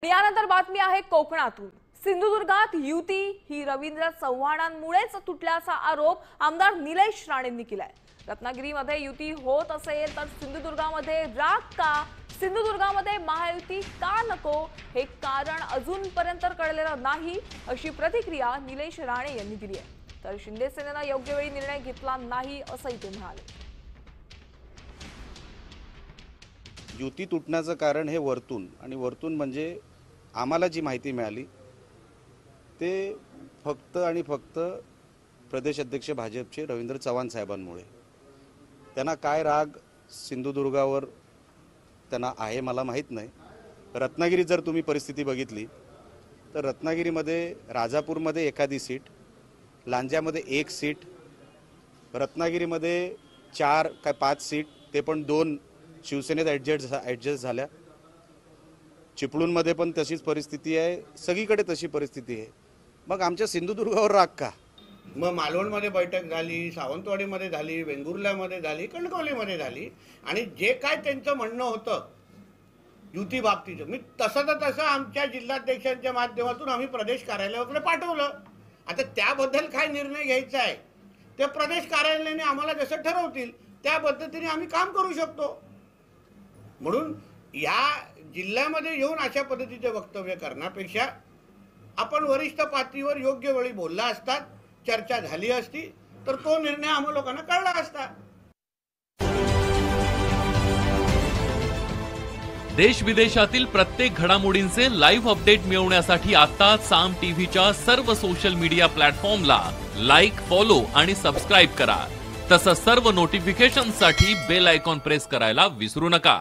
यानंतर बातमी आहे कोकणातून। सिंधुदुर्गात युती ही रवींद्र चव्हाणांमुळेच तुटल्याचा आरोप आमदार निलेश राणेंनी केलाय। रत्नागिरीमध्ये युती होत असेल तर सिंधुदुर्गामध्ये राग का? सिंधुदुर्गामध्ये महायुती का नको हे कारण अजूनपर्यंत कळलेलं नाही, अशी प्रतिक्रिया निलेश राणे यांनी दिली आहे। तर शिंदे सेनेनं योग्य वेळी निर्णय घेतला नाही असंही ते म्हणाले। युती तुटण्याचं कारण हे वरतून म्हणजे आम्हाला जी माहिती मिळाली ते फक्त आणि फक्त प्रदेश अध्यक्ष भाजपचे रवींद्र चव्हाण साहेबांमुळे। त्यांना काय राग सिंधुदुर्गावर त्यांना आहे मला माहित नाही। रत्नागिरीत जर तुम्ही परिस्थिती बघितली तर रत्नागिरीमध्ये राजापूरमध्ये एखादी सीट, लांज्यामध्ये एक सीट, रत्नागिरीमध्ये 4 काय 5 सीट, ते पण 2 शिवसेनेत ॲडजस्ट झाल्या। चिपळूणमध्ये पण तशीच परिस्थिती आहे, सगळीकडे तशी परिस्थिती आहे। मग आमच्या सिंधुदुर्गावर राग का? मग मालवणमध्ये बैठक झाली, सावंतवाडीमध्ये झाली, वेंगुर्ल्यामध्ये झाली, कणकवलीमध्ये झाली आणि जे काय त्यांचं म्हणणं होतं युती बाबतीचं, मी तसं आमच्या जिल्हाध्यक्षांच्या माध्यमातून आम्ही प्रदेश कार्यालयाकडे पाठवलं। आता त्याबद्दल काय निर्णय घ्यायचा आहे ते प्रदेश कार्यालयाने आम्हाला जसं ठरवतील त्या पद्धतीने आम्ही काम करू शकतो। म्हणून या जिल्ह्यामध्ये येऊन अशा पद्धतीचे वक्तव्य करण्यापेक्षा आपण वरिष्ठ पातळीवर योग्य वेळी बोलला असतात, चर्चा झाली असती तर तो निर्णय आम्हा लोकांना कळला असता। देश विदेशातील प्रत्येक घडामोडींचे लाईव्ह अपडेट मिळवण्यासाठी आता साम टीव्हीच्या सर्व सोशल मीडिया प्लॅटफॉर्मला लाईक, फॉलो आणि सबस्क्राईब करा। तसंच सर्व नोटिफिकेशनसाठी बेल आयकॉन प्रेस करायला विसरू नका।